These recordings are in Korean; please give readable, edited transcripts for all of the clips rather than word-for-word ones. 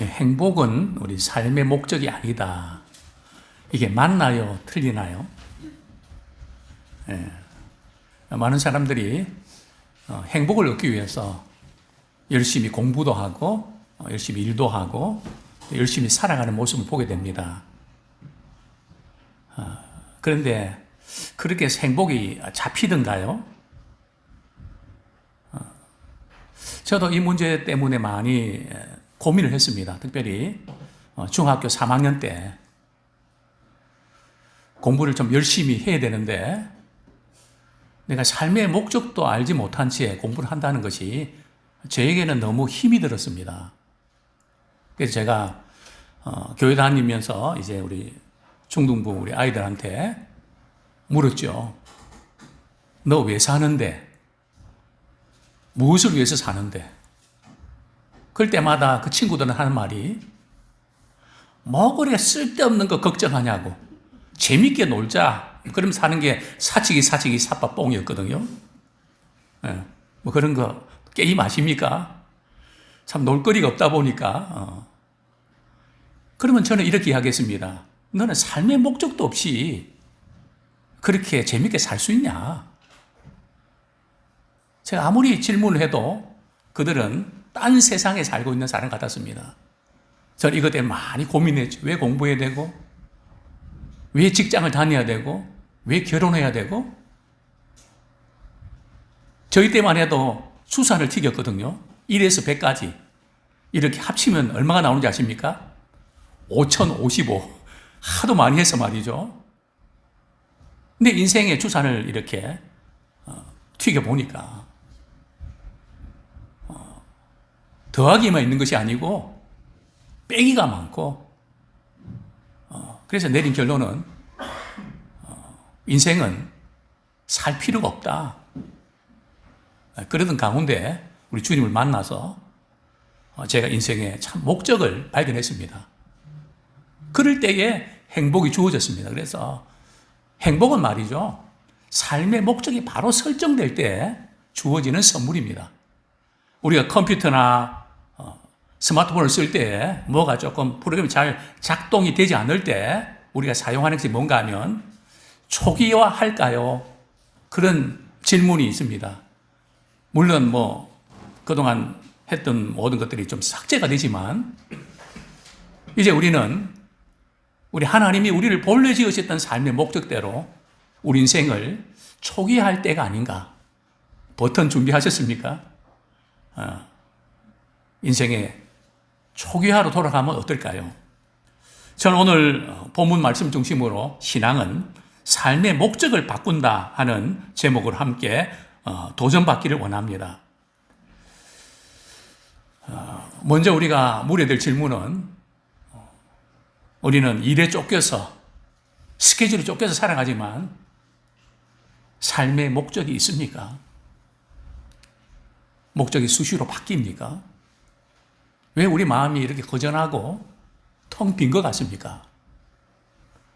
행복은 우리 삶의 목적이 아니다. 이게 맞나요? 틀리나요? 많은 사람들이 행복을 얻기 위해서 열심히 공부도 하고 열심히 일도 하고 열심히 살아가는 모습을 보게 됩니다. 그런데 그렇게 해서 행복이 잡히던가요? 저도 이 문제 때문에 많이 고민을 했습니다. 특별히 중학교 3학년 때 공부를 좀 열심히 해야 되는데 내가 삶의 목적도 알지 못한 채 공부를 한다는 것이 저에게는 너무 힘이 들었습니다. 그래서 제가 교회 다니면서 이제 우리 중등부 우리 아이들한테 물었죠. 너 왜 사는데? 무엇을 위해서 사는데? 그럴 때마다 그 친구들은 하는 말이 뭐 그래 쓸데없는 거 걱정하냐고. 재밌게 놀자. 그럼 사는 게 사치기 사빠뽕이었거든요. 뭐 그런 거 게임 아십니까? 참 놀거리가 없다 보니까 그러면 저는 이렇게 이야기했습니다. 너는 삶의 목적도 없이 그렇게 재밌게 살 수 있냐? 제가 아무리 질문을 해도 그들은 딴 세상에 살고 있는 사람 같았습니다. 저는 이것 때문에 많이 고민했죠. 왜 공부해야 되고 왜 직장을 다녀야 되고 왜 결혼해야 되고 저희 때만 해도 수산을 튀겼거든요. 1에서 100까지 이렇게 합치면 얼마가 나오는지 아십니까? 5055 하도 많이 해서 말이죠. 근데 인생의 주산을 이렇게 튀겨보니까 더하기만 있는 것이 아니고 빼기가 많고 그래서 내린 결론은 인생은 살 필요가 없다. 그러던 가운데 우리 주님을 만나서 제가 인생의 참 목적을 발견했습니다. 그럴 때에 행복이 주어졌습니다. 그래서 행복은 말이죠. 삶의 목적이 바로 설정될 때 주어지는 선물입니다. 우리가 컴퓨터나 스마트폰을 쓸 때 뭐가 조금 프로그램이 잘 작동이 되지 않을 때 우리가 사용하는 것이 뭔가 하면 초기화할까요? 그런 질문이 있습니다. 물론 뭐 그동안 했던 모든 것들이 좀 삭제가 되지만 이제 우리는 우리 하나님이 우리를 본래 지으셨던 삶의 목적대로 우리 인생을 초기화할 때가 아닌가. 버튼 준비하셨습니까? 인생의 초기화로 돌아가면 어떨까요? 저는 오늘 본문 말씀 중심으로 신앙은 삶의 목적을 바꾼다 하는 제목으로 함께 도전받기를 원합니다. 먼저 우리가 물어야 될 질문은 우리는 일에 쫓겨서 스케줄에 쫓겨서 살아가지만 삶의 목적이 있습니까? 목적이 수시로 바뀝니까? 왜 우리 마음이 이렇게 허전하고 텅 빈 것 같습니까?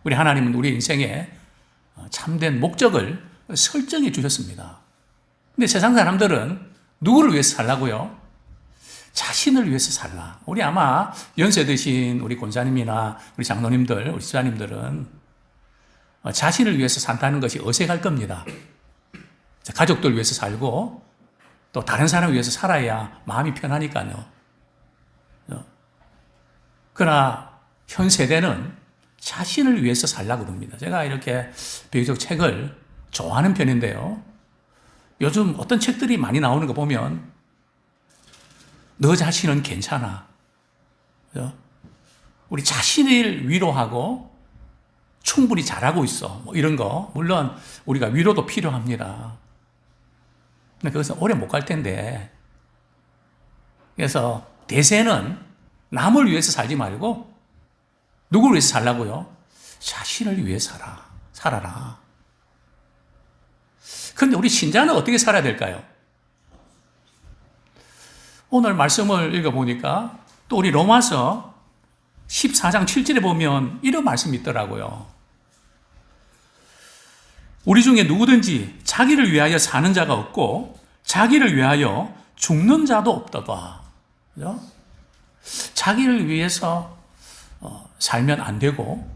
우리 하나님은 우리 인생에 참된 목적을 설정해 주셨습니다. 근데 세상 사람들은 누구를 위해서 살라고요? 자신을 위해서 살라. 우리 아마 연세 드신 우리 권사님이나 우리 장로님들, 우리 지사님들은 자신을 위해서 산다는 것이 어색할 겁니다. 가족들 위해서 살고 또 다른 사람을 위해서 살아야 마음이 편하니까요. 그러나 현 세대는 자신을 위해서 살라고 그럽니다. 제가 이렇게 비교적 책을 좋아하는 편인데요. 요즘 어떤 책들이 많이 나오는 거 보면 너 자신은 괜찮아. 우리 자신을 위로하고 충분히 잘하고 있어. 뭐 이런 거. 물론 우리가 위로도 필요합니다. 근데 그것은 오래 못 갈 텐데. 그래서 대세는 남을 위해서 살지 말고 누구를 위해서 살라고요? 자신을 위해 살아라. 그런데 우리 신자는 어떻게 살아야 될까요? 오늘 말씀을 읽어보니까 또 우리 로마서 14장 7절에 보면 이런 말씀이 있더라고요. 우리 중에 누구든지 자기를 위하여 사는 자가 없고 자기를 위하여 죽는 자도 없다가. 그죠? 자기를 위해서 살면 안 되고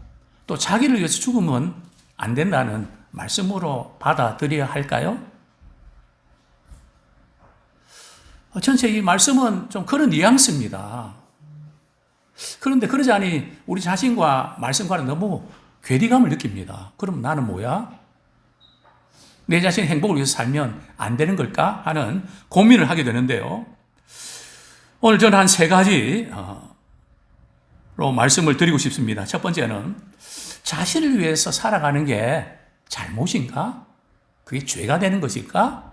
또 자기를 위해서 죽으면 안 된다는 말씀으로 받아들여야 할까요? 전체 이 말씀은 좀 그런 뉘앙스입니다. 그런데 그러자니 우리 자신과 말씀과는 너무 괴리감을 느낍니다. 그럼 나는 뭐야? 내 자신의 행복을 위해서 살면 안 되는 걸까? 하는 고민을 하게 되는데요. 오늘 저는 한 세 가지로 말씀을 드리고 싶습니다. 첫 번째는 자신을 위해서 살아가는 게 잘못인가? 그게 죄가 되는 것일까?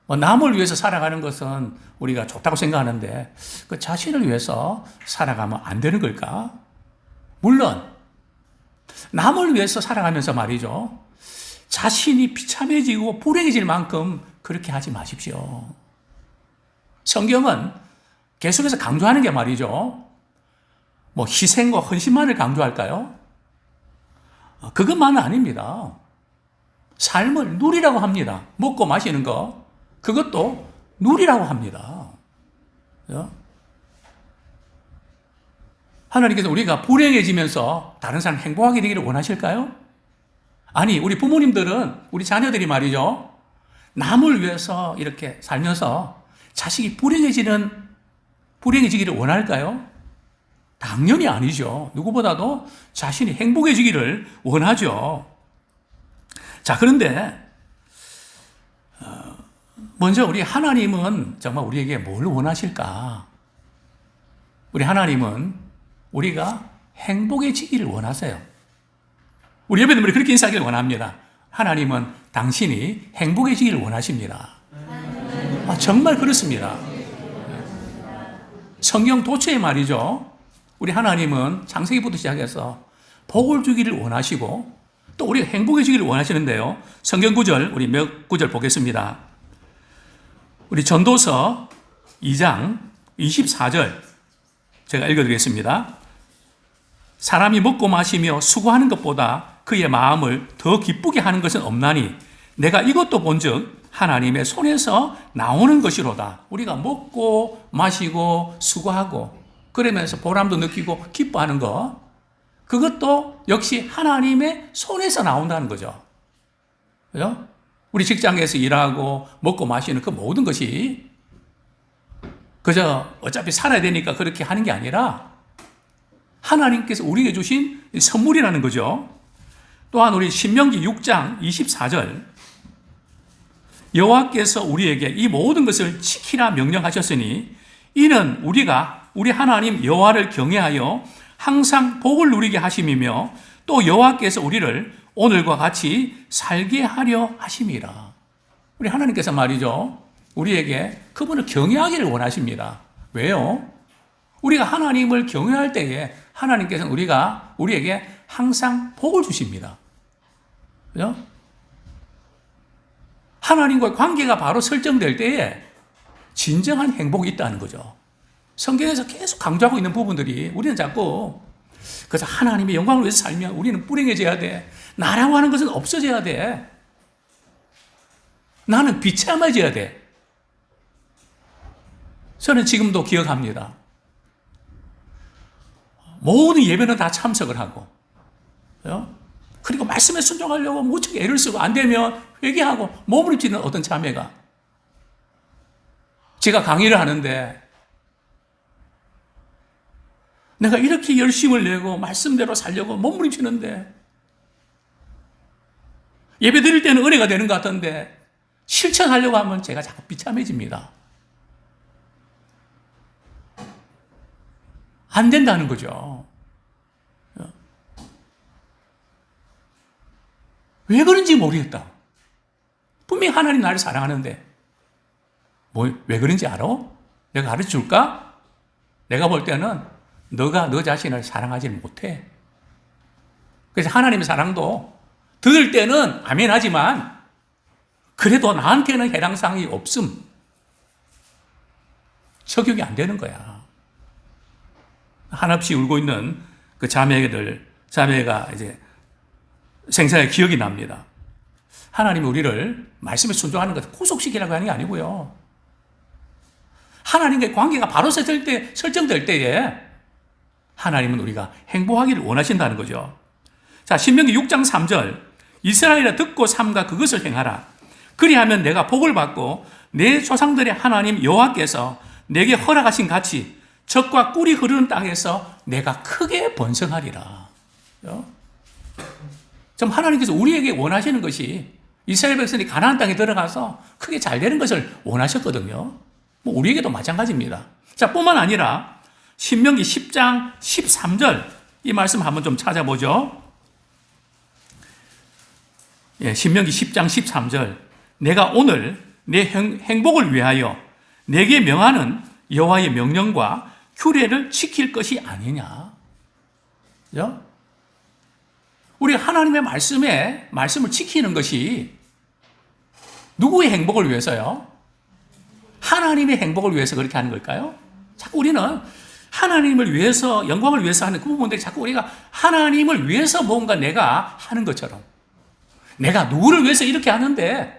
남을 위해서 살아가는 것은 우리가 좋다고 생각하는데 그 자신을 위해서 살아가면 안 되는 걸까? 물론 남을 위해서 살아가면서 말이죠. 자신이 비참해지고 불행해질 만큼 그렇게 하지 마십시오. 성경은 계속해서 강조하는 게 말이죠. 희생과 헌신만을 강조할까요? 그것만은 아닙니다. 삶을 누리라고 합니다. 먹고 마시는 거, 그것도 누리라고 합니다. 하나님께서 우리가 불행해지면서 다른 사람 행복하게 되기를 원하실까요? 아니, 우리 부모님들은, 우리 자녀들이 말이죠. 남을 위해서 이렇게 살면서 자식이 불행해지기를 원할까요? 당연히 아니죠. 누구보다도 자신이 행복해지기를 원하죠. 자, 그런데 먼저 우리 하나님은 정말 우리에게 뭘 원하실까? 우리 하나님은 우리가 행복해지기를 원하세요. 우리 예배드리면 그렇게 인사하기를 원합니다. 하나님은 당신이 행복해지기를 원하십니다. 정말 그렇습니다. 성경 도처에 말이죠. 우리 하나님은 창세기부터 시작해서 복을 주기를 원하시고 또 우리가 행복해지기를 원하시는데요. 성경 구절, 우리 몇 구절 보겠습니다. 우리 전도서 2장 24절 제가 읽어드리겠습니다. 사람이 먹고 마시며 수고하는 것보다 그의 마음을 더 기쁘게 하는 것은 없나니 내가 이것도 본즉 하나님의 손에서 나오는 것이로다. 우리가 먹고 마시고 수고하고 그러면서 보람도 느끼고 기뻐하는 것, 그것도 역시 하나님의 손에서 나온다는 거죠. 그죠? 우리 직장에서 일하고 먹고 마시는 그 모든 것이 그저 어차피 살아야 되니까 그렇게 하는 게 아니라 하나님께서 우리에게 주신 선물이라는 거죠. 또한 우리 신명기 6장 24절 여호와께서 우리에게 이 모든 것을 지키라 명령하셨으니 이는 우리가 우리 하나님 여호와를 경외하여 항상 복을 누리게 하심이며 또 여호와께서 우리를 오늘과 같이 살게 하려 하심이라. 우리 하나님께서 말이죠. 우리에게 그분을 경외하기를 원하십니다. 왜요? 우리가 하나님을 경외할 때에 하나님께서는 우리에게 항상 복을 주십니다. 그죠? 하나님과의 관계가 바로 설정될 때에 진정한 행복이 있다는 거죠. 성경에서 계속 강조하고 있는 부분들이 우리는 자꾸 그래서 하나님의 영광을 위해서 살면 우리는 불행해져야 돼. 나라고 하는 것은 없어져야 돼. 나는 비참해져야 돼. 저는 지금도 기억합니다. 모든 예배는 다 참석을 하고 그리고 말씀에 순종하려고 무척 애를 쓰고 안 되면 회개하고 몸부림치는 어떤 자매가 제가 강의를 하는데 내가 이렇게 열심을 내고 말씀대로 살려고 몸부림치는데 예배 드릴 때는 은혜가 되는 것 같던데 실천하려고 하면 제가 자꾸 비참해집니다. 안 된다는 거죠. 왜 그런지 모르겠다. 분명히 하나님 나를 사랑하는데 왜 그런지 알아? 내가 가르쳐 줄까? 내가 볼 때는 너가 너 자신을 사랑하지 못해. 그래서 하나님의 사랑도 들을 때는 아멘 하지만 그래도 나한테는 해당사항이 없음. 적용이 안 되는 거야. 한없이 울고 있는 그 자매가 이제 생생하게 기억이 납니다. 하나님이 우리를 말씀에 순종하는 것을 구속시키라고 하는 게 아니고요. 하나님과의 관계가 바로 설정될 때에 하나님은 우리가 행복하기를 원하신다는 거죠. 자, 신명기 6장 3절. 이스라엘아 듣고 삼가 그것을 행하라. 그리하면 내가 복을 받고 내 조상들의 하나님 여호와께서 내게 허락하신 같이 젖과 꿀이 흐르는 땅에서 내가 크게 번성하리라. 좀 하나님께서 우리에게 원하시는 것이 이스라엘 백성이 가나안 땅에 들어가서 크게 잘 되는 것을 원하셨거든요. 뭐 우리에게도 마찬가지입니다. 자, 뿐만 아니라 신명기 10장 13절 이 말씀 한번 좀 찾아보죠. 예, 신명기 10장 13절. 내가 오늘 내 행복을 위하여 내게 명하는 여호와의 명령과 규례를 지킬 것이 아니냐. 그죠? 우리 하나님의 말씀을 지키는 것이 누구의 행복을 위해서요? 하나님의 행복을 위해서 그렇게 하는 걸까요? 자꾸 우리는 하나님을 위해서, 영광을 위해서 하는 그 부분들이 자꾸 우리가 하나님을 위해서 뭔가 내가 하는 것처럼, 내가 누구를 위해서 이렇게 하는데,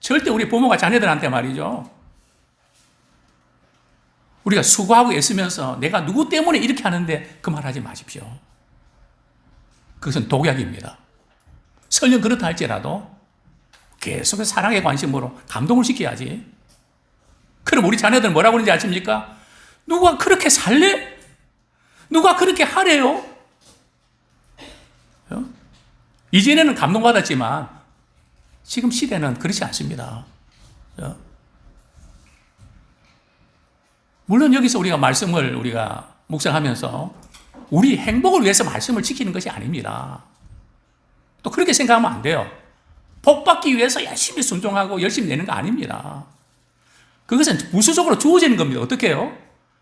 절대 우리 부모가 자녀들한테 말이죠. 우리가 수고하고 애쓰면서 내가 누구 때문에 이렇게 하는데 그 말 하지 마십시오. 그것은 독약입니다. 설령 그렇다 할지라도 계속해서 사랑의 관심으로 감동을 시켜야지. 그럼 우리 자녀들은 뭐라고 하는지 아십니까? 누가 그렇게 살래? 누가 그렇게 하래요? 이전에는 감동받았지만 지금 시대는 그렇지 않습니다. 물론 여기서 우리가 말씀을 우리가 묵상하면서 우리 행복을 위해서 말씀을 지키는 것이 아닙니다. 또 그렇게 생각하면 안 돼요. 복 받기 위해서 열심히 순종하고 열심히 내는 거 아닙니다. 그것은 부수적으로 주어지는 겁니다. 어떻게 해요?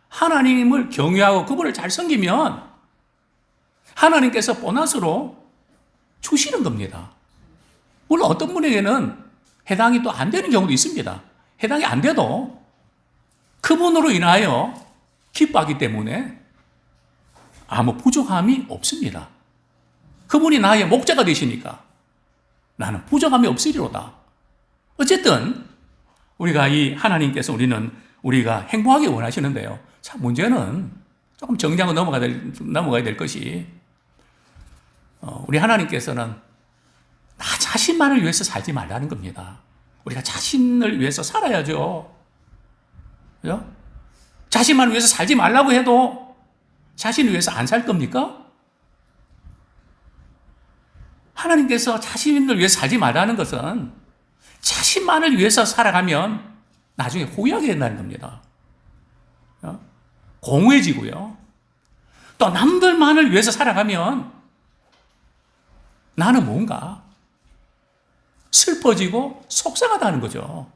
하나님을 경외하고 그분을 잘 섬기면 하나님께서 보너스로 주시는 겁니다. 물론 어떤 분에게는 해당이 또 안 되는 경우도 있습니다. 해당이 안 돼도 그분으로 인하여 기뻐하기 때문에 아무 부족함이 없습니다. 그분이 나의 목자가 되시니까 나는 부족함이 없으리로다. 어쨌든 우리가 이 하나님께서 우리가 행복하게 원하시는데요. 참 문제는 조금 정리하고 넘어가야 될 것이 우리 하나님께서는 나 자신만을 위해서 살지 말라는 겁니다. 우리가 자신을 위해서 살아야죠. 그죠? 자신만을 위해서 살지 말라고 해도 자신을 위해서 안 살 겁니까? 하나님께서 자신을 위해서 살지 말라는 것은 자신만을 위해서 살아가면 나중에 후회하게 된다는 겁니다. 공허해지고요. 또 남들만을 위해서 살아가면 나는 뭔가 슬퍼지고 속상하다는 거죠.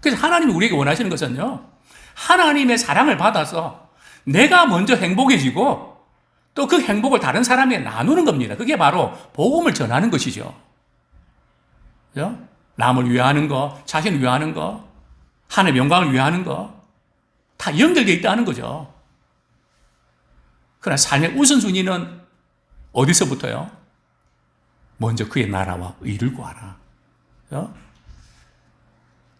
그래서 하나님이 우리에게 원하시는 것은요, 하나님의 사랑을 받아서 내가 먼저 행복해지고 또 그 행복을 다른 사람에게 나누는 겁니다. 그게 바로 복음을 전하는 것이죠. 그죠? 남을 위하는 거, 자신을 위하는 거, 하나님의 영광을 위하는 거, 다 연결되어 있다는 거죠. 그러나 삶의 우선순위는 어디서부터요? 먼저 그의 나라와 의를 구하라. 그죠?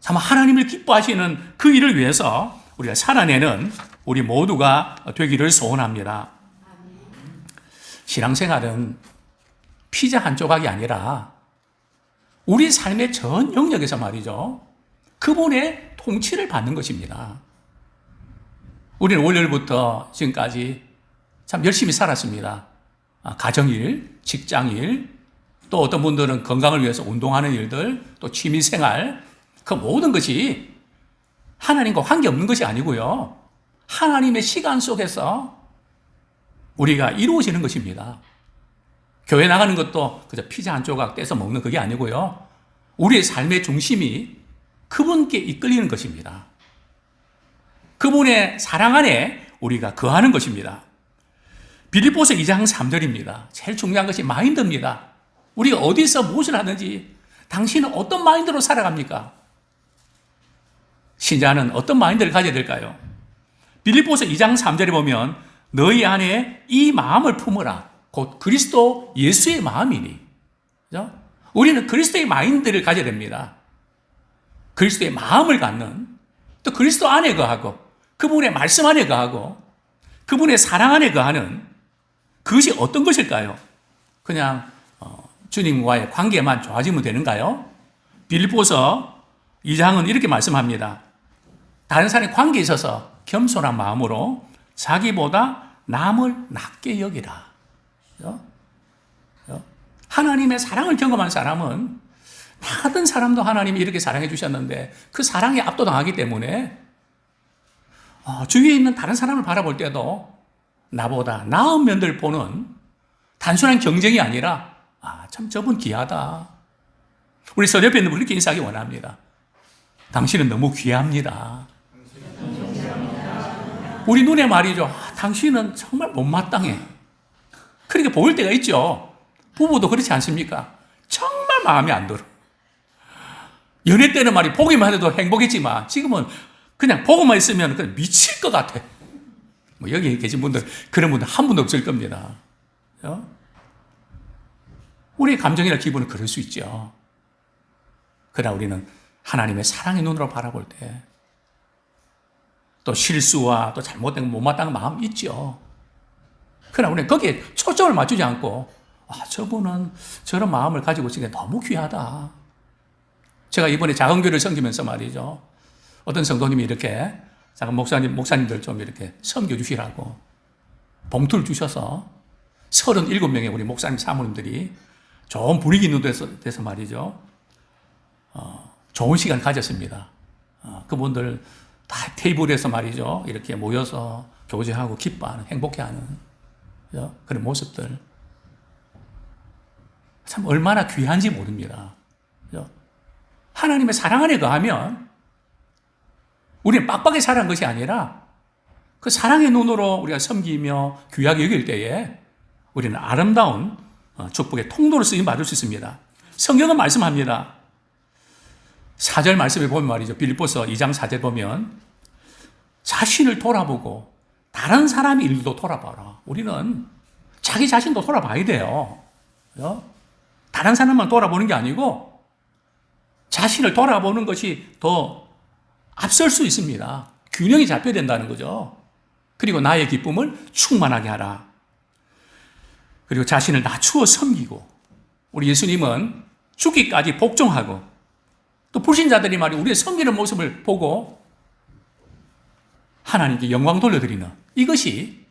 참 하나님을 기뻐하시는 그 일을 위해서 우리가 살아내는 우리 모두가 되기를 소원합니다. 신앙생활은 피자 한 조각이 아니라 우리 삶의 전 영역에서 말이죠. 그분의 통치를 받는 것입니다. 우리는 월요일부터 지금까지 참 열심히 살았습니다. 가정일, 직장일, 또 어떤 분들은 건강을 위해서 운동하는 일들, 또 취미생활, 그 모든 것이 하나님과 관계없는 것이 아니고요. 하나님의 시간 속에서 우리가 이루어지는 것입니다. 교회 나가는 것도 그저 피자 한 조각 떼서 먹는 그게 아니고요. 우리의 삶의 중심이 그분께 이끌리는 것입니다. 그분의 사랑 안에 우리가 거하는 것입니다. 빌립보서 2장 3절입니다. 제일 중요한 것이 마인드입니다. 우리가 어디서 무엇을 하든지 당신은 어떤 마인드로 살아갑니까? 신자는 어떤 마인드를 가져야 될까요? 빌립보서 2장 3절에 보면 너희 안에 이 마음을 품으라. 곧 그리스도 예수의 마음이니. 그죠? 우리는 그리스도의 마인드를 가져야 됩니다. 그리스도의 마음을 갖는 또 그리스도 안에 거하고 그분의 말씀 안에 거하고 그분의 사랑 안에 거하는 그것이 어떤 것일까요? 그냥 주님과의 관계만 좋아지면 되는가요? 빌립보서 2장은 이렇게 말씀합니다. 다른 사람의 관계에 있어서 겸손한 마음으로 자기보다 남을 낮게 여기라. 하나님의 사랑을 경험한 사람은 나 같은 사람도 하나님이 이렇게 사랑해 주셨는데 그 사랑에 압도당하기 때문에 주위에 있는 다른 사람을 바라볼 때도 나보다 나은 면들 보는 단순한 경쟁이 아니라 참 저분 귀하다. 우리 서 옆에 있는 분 그렇게 인사하기 원합니다. 당신은 너무 귀합니다. 우리 눈에 말이죠. 당신은 정말 못마땅해. 그렇게 보일 때가 있죠. 부부도 그렇지 않습니까? 정말 마음에 안 들어. 연애 때는 말이 보기만 해도 행복했지만 지금은 그냥 보고만 있으면 그냥 미칠 것 같아. 여기 계신 분들 그런 분들 한 분도 없을 겁니다. 우리의 감정이나 기분은 그럴 수 있죠. 그러나 우리는 하나님의 사랑의 눈으로 바라볼 때 또 실수와 또 잘못된 못마땅한 마음 있죠. 그러나 우리는 거기에 초점을 맞추지 않고 저분은 저런 마음을 가지고 있으니까 너무 귀하다. 제가 이번에 작은 교회를 섬기면서 말이죠. 어떤 성도님이 이렇게 작은 목사님들 좀 이렇게 섬겨주시라고 봉투를 주셔서 37명의 우리 목사님 사모님들이 좋은 분위기 있는 데서 말이죠. 좋은 시간 가졌습니다. 그분들 다 테이블에서 말이죠. 이렇게 모여서 교제하고 기뻐하는, 행복해하는 그런 모습들. 참 얼마나 귀한지 모릅니다. 하나님의 사랑 안에 거하면 우리는 빡빡하게 살아간 것이 아니라 그 사랑의 눈으로 우리가 섬기며 귀하게 여길 때에 우리는 아름다운 축복의 통로로 쓰임 받을 수 있습니다. 성경은 말씀합니다. 4절 말씀에 보면 말이죠. 빌립보서 2장 4절 보면 자신을 돌아보고 다른 사람의 일도 돌아봐라. 우리는 자기 자신도 돌아봐야 돼요. 다른 사람만 돌아보는 게 아니고 자신을 돌아보는 것이 더 앞설 수 있습니다. 균형이 잡혀야 된다는 거죠. 그리고 나의 기쁨을 충만하게 하라. 그리고 자신을 낮추어 섬기고 우리 예수님은 죽기까지 복종하고 또 불신자들이 말이 우리의 섬기는 모습을 보고 하나님께 영광 돌려드리는 이것이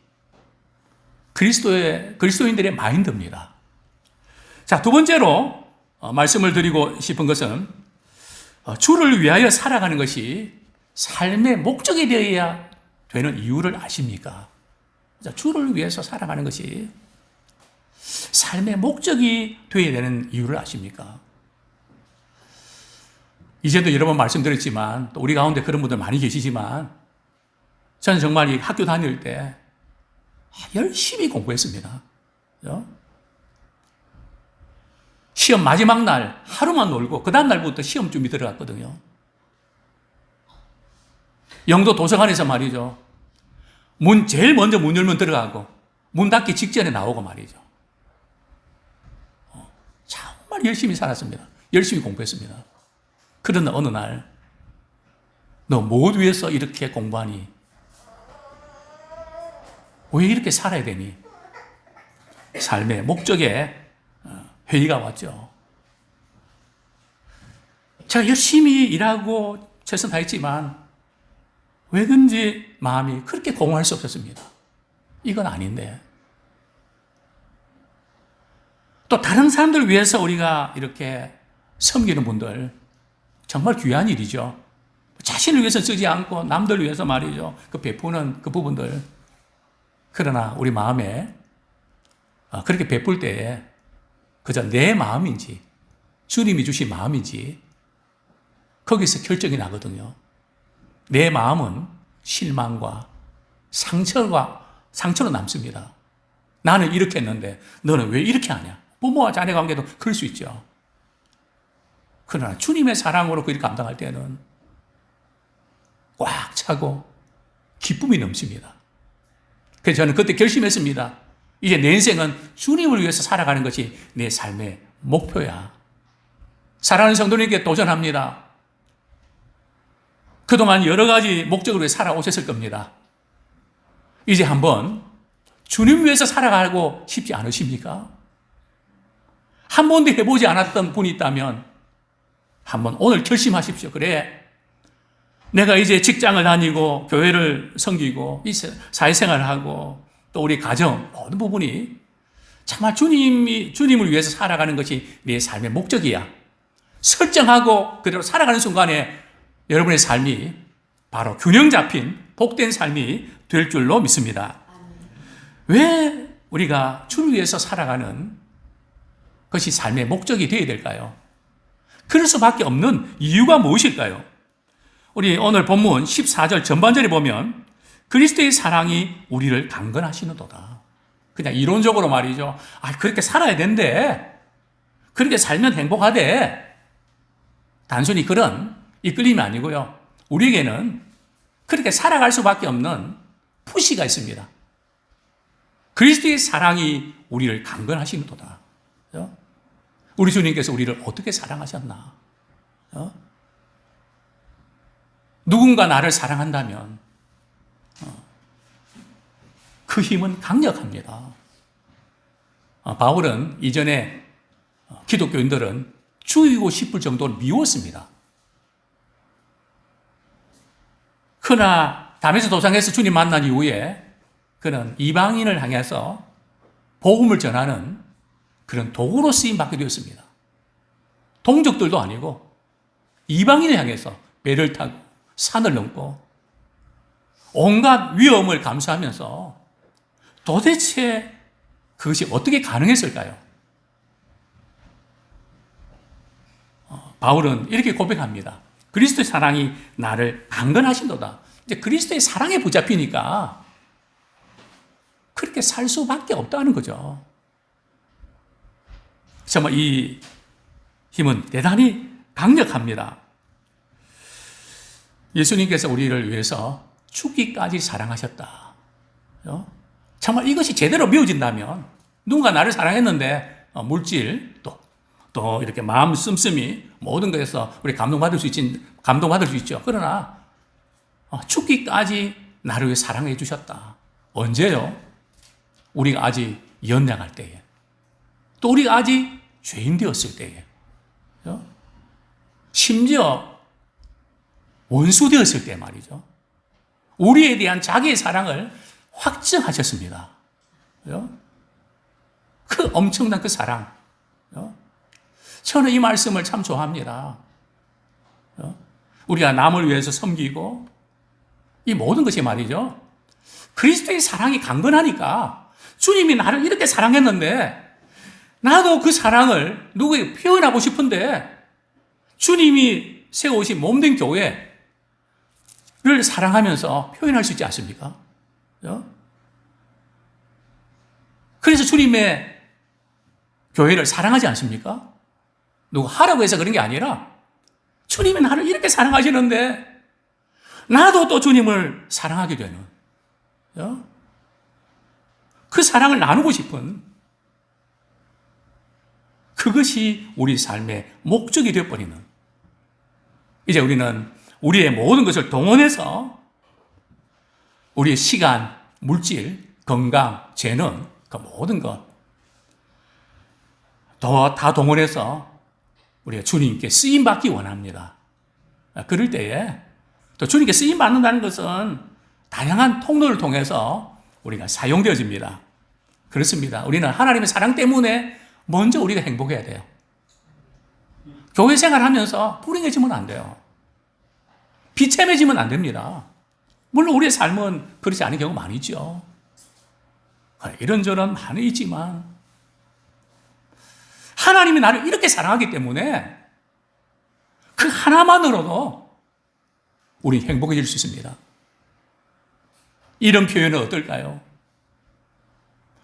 그리스도인들의 마인드입니다. 자, 두 번째로 말씀을 드리고 싶은 것은 주를 위하여 살아가는 것이 삶의 목적이 되어야 되는 이유를 아십니까? 주를 위해서 살아가는 것이 삶의 목적이 되어야 되는 이유를 아십니까? 이제도 여러 번 말씀드렸지만 또 우리 가운데 그런 분들 많이 계시지만 저는 정말 이 학교 다닐 때 열심히 공부했습니다. 시험 마지막 날 하루만 놀고 그 다음 날부터 시험 준비 들어갔거든요. 영도 도서관에서 말이죠. 제일 먼저 문 열면 들어가고 문 닫기 직전에 나오고 말이죠. 정말 열심히 살았습니다. 열심히 공부했습니다. 그러나 어느 날 너 뭘 위해서 이렇게 공부하니? 왜 이렇게 살아야 되니? 삶의 목적에 회의가 왔죠. 제가 열심히 일하고 최선 다했지만 왜 그런지 마음이 그렇게 공허할 수 없었습니다. 이건 아닌데. 또 다른 사람들 위해서 우리가 이렇게 섬기는 분들 정말 귀한 일이죠. 자신을 위해서 쓰지 않고 남들 위해서 말이죠. 그 베푸는 그 부분들. 그러나 우리 마음에 그렇게 베풀 때에 그저 내 마음인지 주님이 주신 마음인지 거기서 결정이 나거든요. 내 마음은 실망과 상처로 남습니다. 나는 이렇게 했는데 너는 왜 이렇게 하냐? 부모와 자녀 관계도 그럴 수 있죠. 그러나 주님의 사랑으로 그를 감당할 때는 꽉 차고 기쁨이 넘칩니다. 그래서 저는 그때 결심했습니다. 이제 내 인생은 주님을 위해서 살아가는 것이 내 삶의 목표야. 사랑하는 성도님께 도전합니다. 그동안 여러 가지 목적으로 살아오셨을 겁니다. 이제 한번 주님 위해서 살아가고 싶지 않으십니까? 한 번도 해보지 않았던 분이 있다면 한번 오늘 결심하십시오. 그래, 내가 이제 직장을 다니고 교회를 섬기고 사회생활을 하고 또 우리 가정 모든 부분이 정말 주님을 위해서 살아가는 것이 내 삶의 목적이야. 설정하고 그대로 살아가는 순간에 여러분의 삶이 바로 균형 잡힌 복된 삶이 될 줄로 믿습니다. 왜 우리가 주를 위해서 살아가는 것이 삶의 목적이 되어야 될까요? 그럴 수밖에 없는 이유가 무엇일까요? 우리 오늘 본문 14절 전반절에 보면 그리스도의 사랑이 우리를 강건하시는도다. 그냥 이론적으로 말이죠. 그렇게 살아야 된대. 그렇게 살면 행복하대. 단순히 그런 이끌림이 아니고요. 우리에게는 그렇게 살아갈 수밖에 없는 푸시가 있습니다. 그리스도의 사랑이 우리를 강건하시는도다. 우리 주님께서 우리를 어떻게 사랑하셨나? 누군가 나를 사랑한다면 그 힘은 강력합니다. 바울은 이전에 기독교인들은 죽이고 싶을 정도로 미웠습니다. 그러나 담에서 도상에서 주님 만난 이후에 그는 이방인을 향해서 복음을 전하는 그런 도구로 쓰임받게 되었습니다. 동족들도 아니고 이방인을 향해서 배를 타고 산을 넘고 온갖 위험을 감수하면서 도대체 그것이 어떻게 가능했을까요? 바울은 이렇게 고백합니다. 그리스도의 사랑이 나를 강건하신도다. 이제 그리스도의 사랑에 붙잡히니까 그렇게 살 수밖에 없다는 거죠. 정말 이 힘은 대단히 강력합니다. 예수님께서 우리를 위해서 죽기까지 사랑하셨다. 정말 이것이 제대로 미워진다면 누군가 나를 사랑했는데 물질 또 이렇게 마음 씀씀이 모든 것에서 우리 감동받을 수 있죠. 그러나 죽기까지 나를 위해 사랑해 주셨다. 언제요? 우리가 아직 연약할 때에, 또 우리가 아직 죄인 되었을 때에, 심지어 원수 되었을 때 말이죠. 우리에 대한 자기의 사랑을 확증하셨습니다. 그 엄청난 그 사랑. 저는 이 말씀을 참 좋아합니다. 우리가 남을 위해서 섬기고 이 모든 것이 말이죠. 그리스도의 사랑이 강건하니까 주님이 나를 이렇게 사랑했는데 나도 그 사랑을 누구에게 표현하고 싶은데 주님이 세우신 몸된 교회를 사랑하면서 표현할 수 있지 않습니까? 그래서 주님의 교회를 사랑하지 않습니까? 누구 하라고 해서 그런 게 아니라 주님이 나를 이렇게 사랑하시는데 나도 또 주님을 사랑하게 되는 그 사랑을 나누고 싶은 그것이 우리 삶의 목적이 되어버리는, 이제 우리는 우리의 모든 것을 동원해서 우리의 시간, 물질, 건강, 재능, 그 모든 것 다 동원해서 우리가 주님께 쓰임받기 원합니다. 그럴 때에 또 주님께 쓰임받는다는 것은 다양한 통로를 통해서 우리가 사용되어집니다. 그렇습니다. 우리는 하나님의 사랑 때문에 먼저 우리가 행복해야 돼요. 교회 생활하면서 불행해지면 안 돼요. 비참해지면 안 됩니다. 물론 우리의 삶은 그렇지 않은 경우가 많이 있죠. 이런저런 많이 있지만 하나님이 나를 이렇게 사랑하기 때문에 그 하나만으로도 우리 행복해질 수 있습니다. 이런 표현은 어떨까요?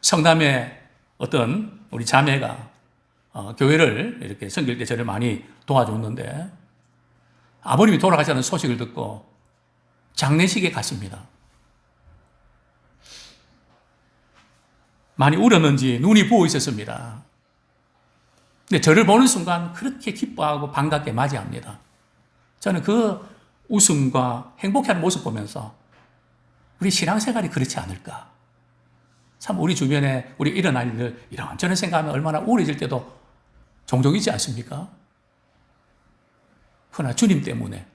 성남에 어떤 우리 자매가 교회를 이렇게 섬길 때 저를 많이 도와줬는데 아버님이 돌아가셨다는 소식을 듣고 장례식에 갔습니다. 많이 울었는지 눈이 부어 있었습니다. 근데 저를 보는 순간 그렇게 기뻐하고 반갑게 맞이합니다. 저는 그 웃음과 행복해하는 모습 보면서 우리 신앙생활이 그렇지 않을까? 참 우리 주변에 우리 일어날 일을 이런저런 생각하면 얼마나 우울해질 때도 종종 있지 않습니까? 그러나 주님 때문에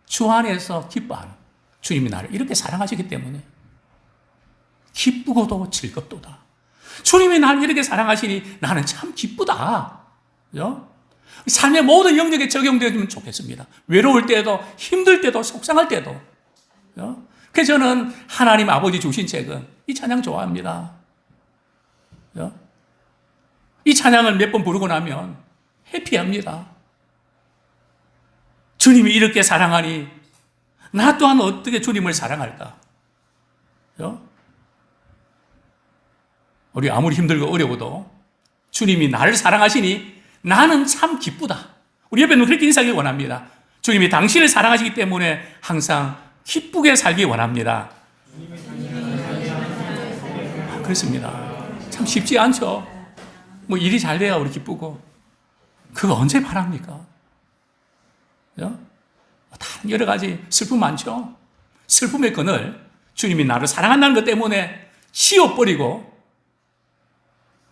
주 안에서 기뻐하는, 주님이 나를 이렇게 사랑하시기 때문에 기쁘고도 즐겁도다. 주님이 나를 이렇게 사랑하시니 나는 참 기쁘다. 그죠? 삶의 모든 영역에 적용되어주면 좋겠습니다. 외로울 때도, 힘들 때도, 속상할 때도. 그죠? 그래서 저는 하나님 아버지 주신 책은 이 찬양 좋아합니다. 그죠? 이 찬양을 몇 번 부르고 나면 해피합니다. 주님이 이렇게 사랑하니 나 또한 어떻게 주님을 사랑할까? 그죠? 우리 아무리 힘들고 어려워도 주님이 나를 사랑하시니 나는 참 기쁘다. 우리 옆에 있는 그렇게 인사하기 원합니다. 주님이 당신을 사랑하시기 때문에 항상 기쁘게 살기 원합니다. 그렇습니다. 참 쉽지 않죠. 뭐 일이 잘 돼야 우리 기쁘고 그거 언제 바랍니까? 그죠? 다른 여러 가지 슬픔 많죠. 슬픔의 끈을 주님이 나를 사랑한다는 것 때문에 씌워버리고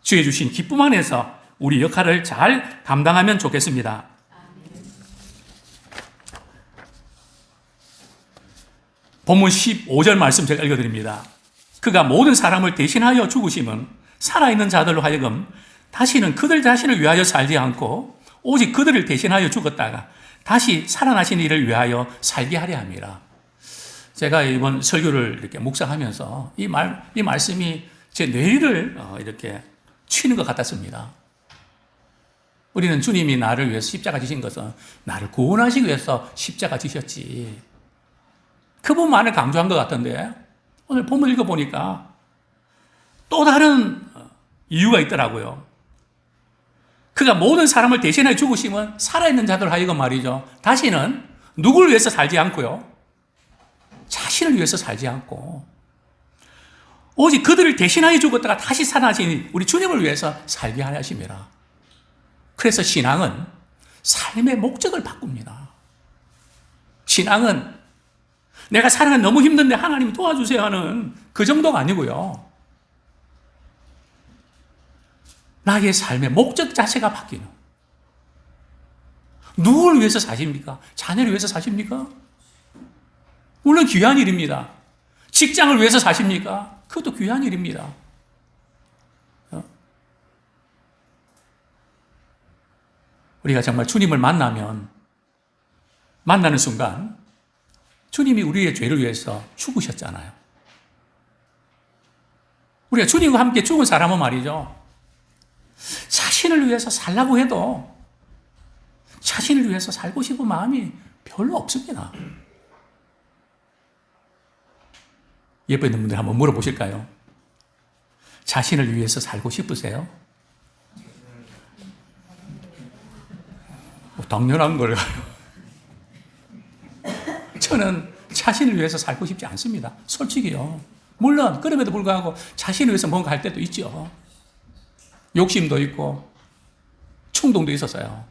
주의 주신 기쁨 안에서 우리 역할을 잘 감당하면 좋겠습니다. 본문 15절 말씀 제가 읽어드립니다. 그가 모든 사람을 대신하여 죽으심은 살아있는 자들로 하여금 다시는 그들 자신을 위하여 살지 않고 오직 그들을 대신하여 죽었다가 다시 살아나신 이를 위하여 살게 하려 함이라. 제가 이번 설교를 이렇게 묵상하면서 이 말씀이 제 뇌리를 이렇게 치는 것 같았습니다. 우리는 주님이 나를 위해서 십자가 지신 것은 나를 구원하시기 위해서 십자가 지셨지. 그 부분만을 강조한 것 같은데 오늘 본문 읽어보니까 또 다른 이유가 있더라고요. 그가 모든 사람을 대신하여 죽으심은 살아있는 자들 하여금 말이죠. 다시는 누구를 위해서 살지 않고요. 자신을 위해서 살지 않고 오직 그들을 대신하여 죽었다가 다시 살아나신 우리 주님을 위해서 살게 하려 하심이라. 그래서 신앙은 삶의 목적을 바꿉니다. 신앙은 내가 살아가 너무 힘든데 하나님 도와주세요 하는 그 정도가 아니고요. 나의 삶의 목적 자체가 바뀌는. 누구를 위해서 사십니까? 자녀를 위해서 사십니까? 물론 귀한 일입니다. 직장을 위해서 사십니까? 그것도 귀한 일입니다. 우리가 정말 주님을 만나는 순간 주님이 우리의 죄를 위해서 죽으셨잖아요. 우리가 주님과 함께 죽은 사람은 말이죠. 자신을 위해서 살라고 해도 자신을 위해서 살고 싶은 마음이 별로 없습니다. 옆에 있는 분들 한번 물어보실까요? 자신을 위해서 살고 싶으세요? 뭐 당연한 걸까요? 저는 자신을 위해서 살고 싶지 않습니다. 솔직히요. 물론 그럼에도 불구하고 자신을 위해서 뭔가 할 때도 있죠. 욕심도 있고 충동도 있었어요.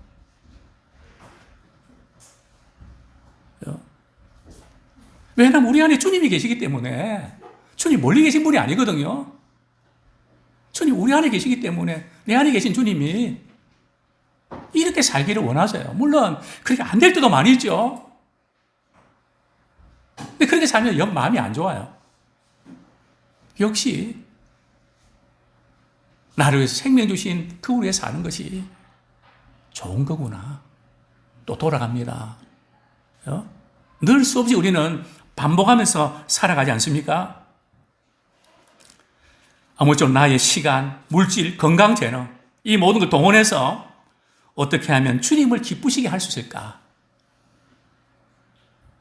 왜냐하면 우리 안에 주님이 계시기 때문에. 주님 멀리 계신 분이 아니거든요. 주님 우리 안에 계시기 때문에 내 안에 계신 주님이 이렇게 살기를 원하세요. 물론 그렇게 안 될 때도 많이 있죠. 근데 그렇게 살면 영 마음이 안 좋아요. 역시 나를 위해서 생명 주신 그 위에 사는 것이 좋은 거구나. 또 돌아갑니다. 늘 수없이 우리는 반복하면서 살아가지 않습니까? 아무쪼록 나의 시간, 물질, 건강, 재능 이 모든 걸 동원해서 어떻게 하면 주님을 기쁘시게 할 수 있을까?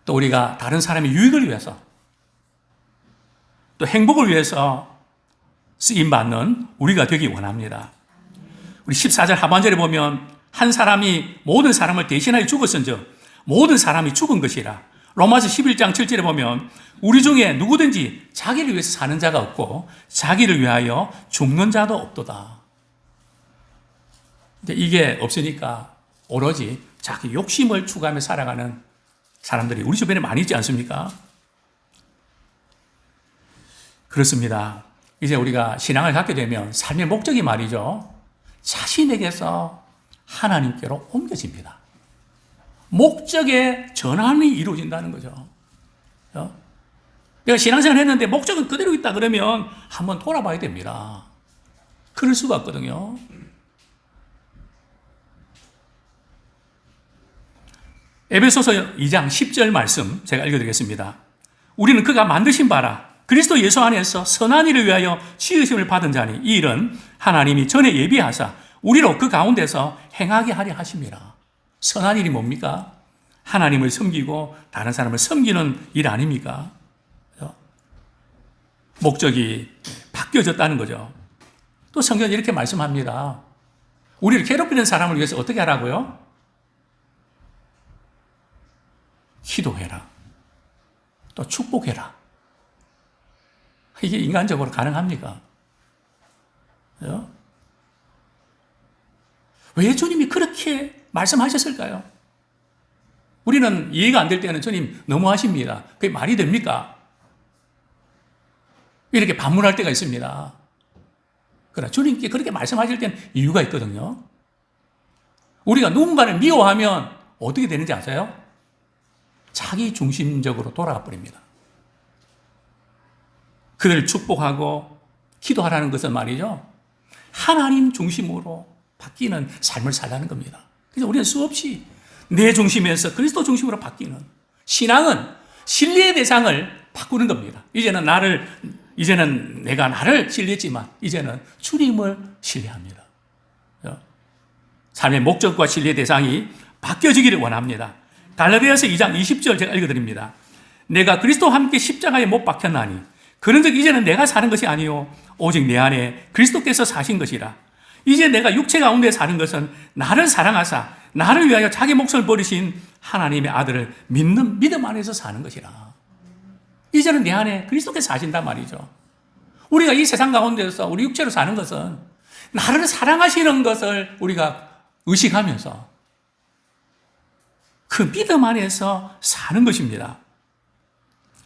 또 우리가 다른 사람의 유익을 위해서 또 행복을 위해서 쓰임받는 우리가 되기 원합니다. 우리 14절 하반절에 보면 한 사람이 모든 사람을 대신하여 죽었은즉 모든 사람이 죽은 것이라. 로마서 11장 7절에 보면 우리 중에 누구든지 자기를 위해서 사는 자가 없고 자기를 위하여 죽는 자도 없도다. 근데 이게 없으니까 오로지 자기 욕심을 추구하며 살아가는 사람들이 우리 주변에 많이 있지 않습니까? 그렇습니다. 이제 우리가 신앙을 갖게 되면 삶의 목적이 말이죠. 자신에게서 하나님께로 옮겨집니다. 목적의 전환이 이루어진다는 거죠. 내가 신앙생활 했는데 목적은 그대로 있다 그러면 한번 돌아봐야 됩니다. 그럴 수가 없거든요. 에베소서 2장 10절 말씀 제가 읽어드리겠습니다. 우리는 그가 만드신 바라 그리스도 예수 안에서 선한 일을 위하여 지으심을 받은 자니 이 일은 하나님이 전에 예비하사 우리로 그 가운데서 행하게 하려 하심이라. 선한 일이 뭡니까? 하나님을 섬기고 다른 사람을 섬기는 일 아닙니까? 목적이 바뀌어졌다는 거죠. 또 성경은 이렇게 말씀합니다. 우리를 괴롭히는 사람을 위해서 어떻게 하라고요? 기도해라. 또 축복해라. 이게 인간적으로 가능합니까? 왜 주님이 그렇게 말씀하셨을까요? 우리는 이해가 안 될 때는 주님 너무하십니다. 그게 말이 됩니까? 이렇게 반문할 때가 있습니다. 그러나 주님께 그렇게 말씀하실 때는 이유가 있거든요. 우리가 누군가를 미워하면 어떻게 되는지 아세요? 자기 중심적으로 돌아가 버립니다. 그들을 축복하고 기도하라는 것은 말이죠. 하나님 중심으로 바뀌는 삶을 살라는 겁니다. 그래서 우리는 수없이 내 중심에서 그리스도 중심으로 바뀌는 신앙은 신뢰의 대상을 바꾸는 겁니다. 이제는 내가 나를 신뢰했지만 이제는 주님을 신뢰합니다. 삶의 목적과 신뢰의 대상이 바뀌어지기를 원합니다. 갈라디아서 2장 20절 제가 읽어드립니다. 내가 그리스도와 함께 십자가에 못 박혔나니 그런즉 이제는 내가 사는 것이 아니요 오직 내 안에 그리스도께서 사신 것이라. 이제 내가 육체 가운데 사는 것은 나를 사랑하사 나를 위하여 자기 몫을 버리신 하나님의 아들을 믿는 믿음 안에서 사는 것이라. 이제는 내 안에 그리스도께서 사신단 말이죠. 우리가 이 세상 가운데서 우리 육체로 사는 것은 나를 사랑하시는 것을 우리가 의식하면서 그 믿음 안에서 사는 것입니다.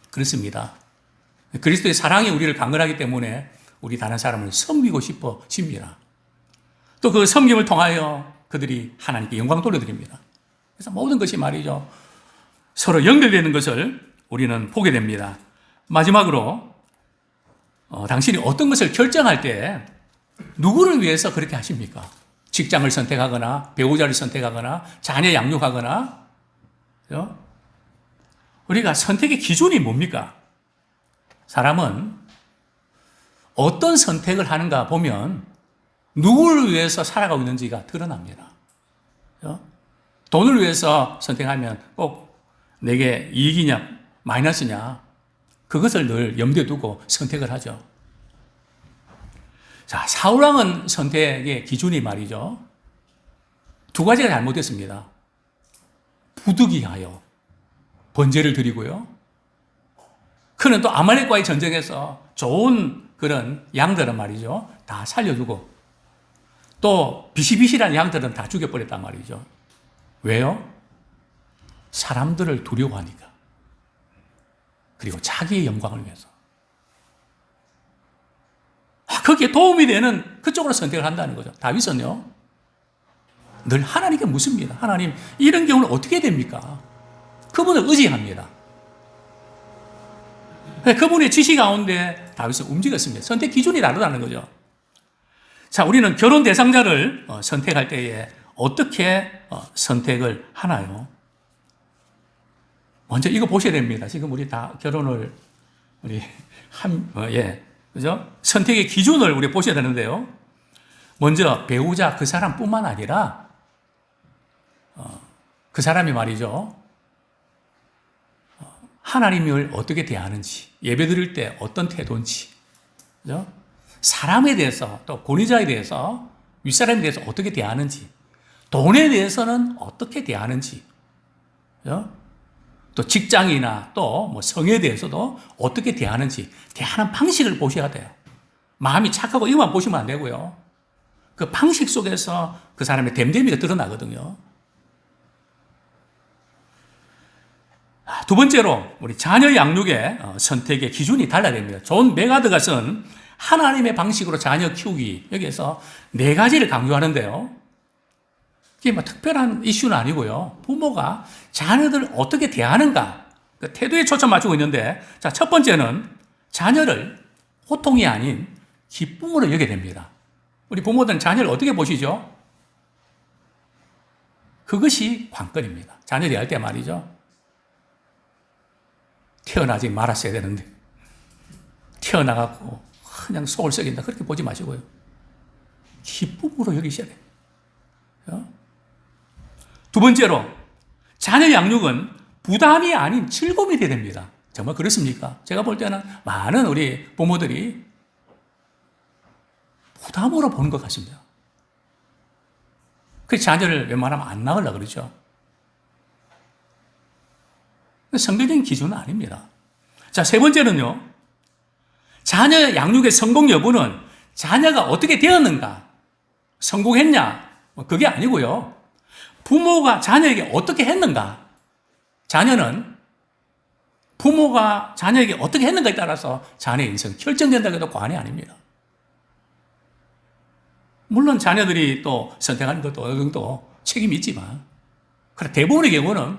그렇습니다. 그리스도의 사랑이 우리를 강건하기 때문에 우리 다른 사람을 섬기고 싶어집니다. 또 그 섬김을 통하여 그들이 하나님께 영광 돌려드립니다. 그래서 모든 것이 말이죠. 서로 연결되는 것을 우리는 보게 됩니다. 마지막으로 당신이 어떤 것을 결정할 때 누구를 위해서 그렇게 하십니까? 직장을 선택하거나 배우자를 선택하거나 자녀 양육하거나 우리가 선택의 기준이 뭡니까? 사람은 어떤 선택을 하는가 보면 누구를 위해서 살아가고 있는지가 드러납니다. 돈을 위해서 선택하면 꼭 내게 이익이냐 마이너스냐 그것을 늘 염두에 두고 선택을 하죠. 자, 사울왕은 선택의 기준이 말이죠. 두 가지가 잘못됐습니다. 부득이하여 번제를 드리고요. 그는 또 아말렉과의 전쟁에서 좋은 그런 양들은 말이죠. 다 살려주고 또 비시비시한 양들은 다 죽여버렸단 말이죠. 왜요? 사람들을 두려워하니까. 그리고 자기의 영광을 위해서. 거기에 도움이 되는 그쪽으로 선택을 한다는 거죠. 다윗은요. 늘 하나님께 묻습니다. 하나님, 이런 경우는 어떻게 됩니까? 그분을 의지합니다. 그분의 지시 가운데 다윗은 움직였습니다. 선택 기준이 다르다는 거죠. 자, 우리는 결혼 대상자를 선택할 때에 어떻게 선택을 하나요? 먼저 이거 보셔야 됩니다. 지금 우리 다 결혼을 그죠? 선택의 기준을 우리 보셔야 되는데요. 먼저 배우자 그 사람뿐만 아니라 그 사람이 말이죠. 하나님을 어떻게 대하는지, 예배 드릴 때 어떤 태도인지, 그죠? 사람에 대해서 또 권위자에 대해서 윗사람에 대해서 어떻게 대하는지, 돈에 대해서는 어떻게 대하는지, 그죠? 또 직장이나 또 뭐 성에 대해서도 어떻게 대하는지 대하는 방식을 보셔야 돼요. 마음이 착하고 이것만 보시면 안 되고요. 그 방식 속에서 그 사람의 됨됨이가 드러나거든요. 두 번째로 우리 자녀 양육의 선택의 기준이 달라야 됩니다. 존 메가드가 쓴 하나님의 방식으로 자녀 키우기, 여기에서 네 가지를 강조하는데요. 이게 뭐 특별한 이슈는 아니고요. 부모가 자녀들을 어떻게 대하는가, 그 태도에 초점 맞추고 있는데, 자, 첫 번째는 자녀를 고통이 아닌 기쁨으로 여겨야 됩니다. 우리 부모들은 자녀를 어떻게 보시죠? 그것이 관건입니다. 자녀 대할 때 말이죠. 태어나지 말았어야 되는데 태어나갖고 그냥 속을 썩인다, 그렇게 보지 마시고요. 기쁨으로 여기셔야 돼요. 두 번째로, 자녀 양육은 부담이 아닌 즐거움이 돼야 됩니다. 정말 그렇습니까? 제가 볼 때는 많은 우리 부모들이 부담으로 보는 것 같습니다. 그래서 자녀를 웬만하면 안 낳으려고 그러죠. 성경적인 기준은 아닙니다. 자, 세 번째는요, 자녀 양육의 성공 여부는 자녀가 어떻게 되었는가, 성공했냐, 그게 아니고요. 부모가 자녀에게 어떻게 했는가, 자녀는 부모가 자녀에게 어떻게 했는가에 따라서 자녀의 인생 결정된다고 해도 과언이 아닙니다. 물론 자녀들이 또 선택하는 것도 어느 정도 책임이 있지만, 그러나 대부분의 경우는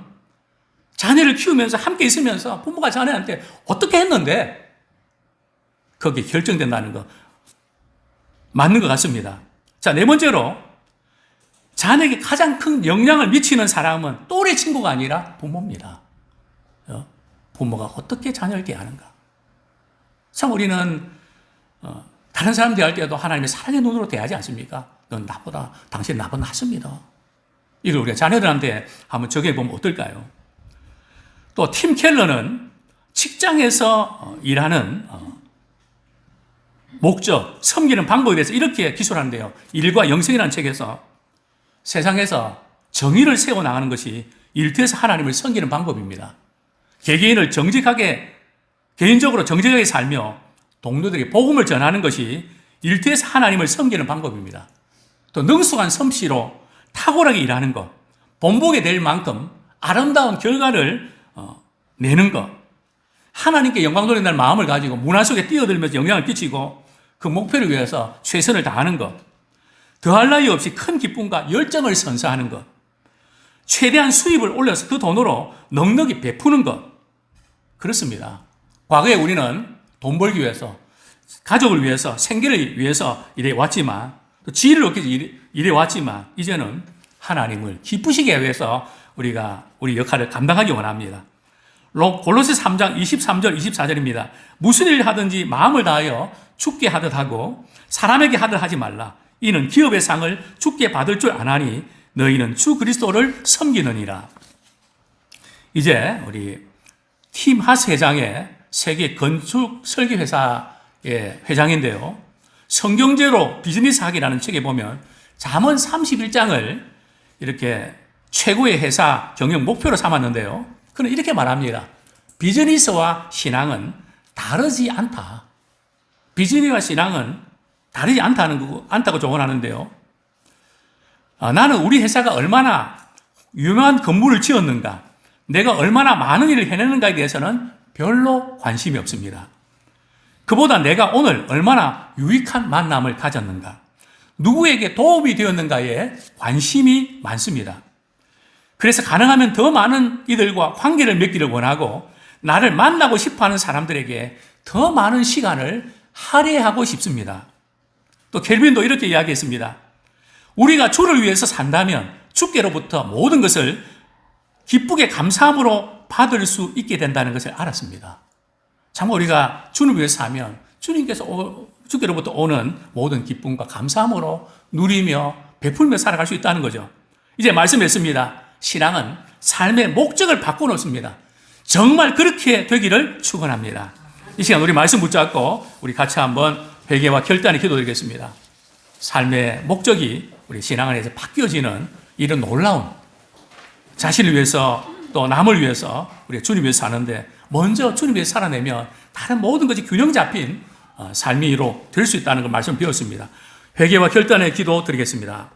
자녀를 키우면서 함께 있으면서 부모가 자녀한테 어떻게 했는데 거기에 결정된다는 거 맞는 것 같습니다. 자, 네 번째로, 자녀에게 가장 큰 영향을 미치는 사람은 또래 친구가 아니라 부모입니다. 부모가 어떻게 자녀를 대하는가. 참 우리는 다른 사람 대할 때도 하나님의 사랑의 눈으로 대하지 않습니까? 넌 나보다, 당신 나보다 낫습니다. 이걸 우리가 자녀들한테 한번 적용해보면 어떨까요? 또 팀 켈러는 직장에서 일하는 목적, 섬기는 방법에 대해서 이렇게 기술하는데요. 일과 영생이라는 책에서 세상에서 정의를 세워나가는 것이 일터에서 하나님을 섬기는 방법입니다. 개개인을 개인적으로 정직하게 살며 동료들에게 복음을 전하는 것이 일터에서 하나님을 섬기는 방법입니다. 또 능숙한 솜씨로 탁월하게 일하는 것, 본보게 될 만큼 아름다운 결과를 내는 것, 하나님께 영광 돌린다는 마음을 가지고 문화 속에 뛰어들면서 영향을 끼치고 그 목표를 위해서 최선을 다하는 것, 더할 나위 없이 큰 기쁨과 열정을 선사하는 것, 최대한 수입을 올려서 그 돈으로 넉넉히 베푸는 것. 그렇습니다. 과거에 우리는 돈 벌기 위해서, 가족을 위해서, 생계를 위해서 일해왔지만, 또 지혜를 얻기 위해서 일해왔지만, 이제는 하나님을 기쁘시게 위해서 우리가 우리 역할을 감당하기 원합니다. 골로새 3장 23절, 24절입니다. 무슨 일을 하든지 마음을 다하여 주께 하듯 하고 사람에게 하듯 하지 말라. 이는 기업의 상을 주께 받을 줄 아나니 너희는 주 그리스도를 섬기느니라. 이제 우리 팀 하스 회장의 세계 건축 설계 회사의 회장인데요. 성경제로 비즈니스 하기라는 책에 보면 잠언 31장을 이렇게 최고의 회사 경영 목표로 삼았는데요. 그는 이렇게 말합니다. 비즈니스와 신앙은 다르지 않다. 비즈니스와 신앙은 다르지 않다고 조언하는데요. 나는 우리 회사가 얼마나 유명한 건물을 지었는가, 내가 얼마나 많은 일을 해내는가에 대해서는 별로 관심이 없습니다. 그보다 내가 오늘 얼마나 유익한 만남을 가졌는가, 누구에게 도움이 되었는가에 관심이 많습니다. 그래서 가능하면 더 많은 이들과 관계를 맺기를 원하고 나를 만나고 싶어하는 사람들에게 더 많은 시간을 할애하고 싶습니다. 또 켈빈도 이렇게 이야기했습니다. 우리가 주를 위해서 산다면 주께로부터 모든 것을 기쁘게 감사함으로 받을 수 있게 된다는 것을 알았습니다. 참 우리가 주를 위해서 사면 주께로부터 오는 모든 기쁨과 감사함으로 누리며 베풀며 살아갈 수 있다는 거죠. 이제 말씀했습니다. 신앙은 삶의 목적을 바꿔놓습니다. 정말 그렇게 되기를 축원합니다. 이 시간 우리 말씀 붙잡고 우리 같이 한번 회개와 결단의 기도드리겠습니다. 삶의 목적이 우리 신앙 안에서 바뀌어지는 이런 놀라운, 자신을 위해서 또 남을 위해서 우리 주님 위해서 사는데 먼저 주님 위해서 살아내면 다른 모든 것이 균형 잡힌 삶이로 될 수 있다는 걸 말씀 배웠습니다. 회개와 결단의 기도 드리겠습니다.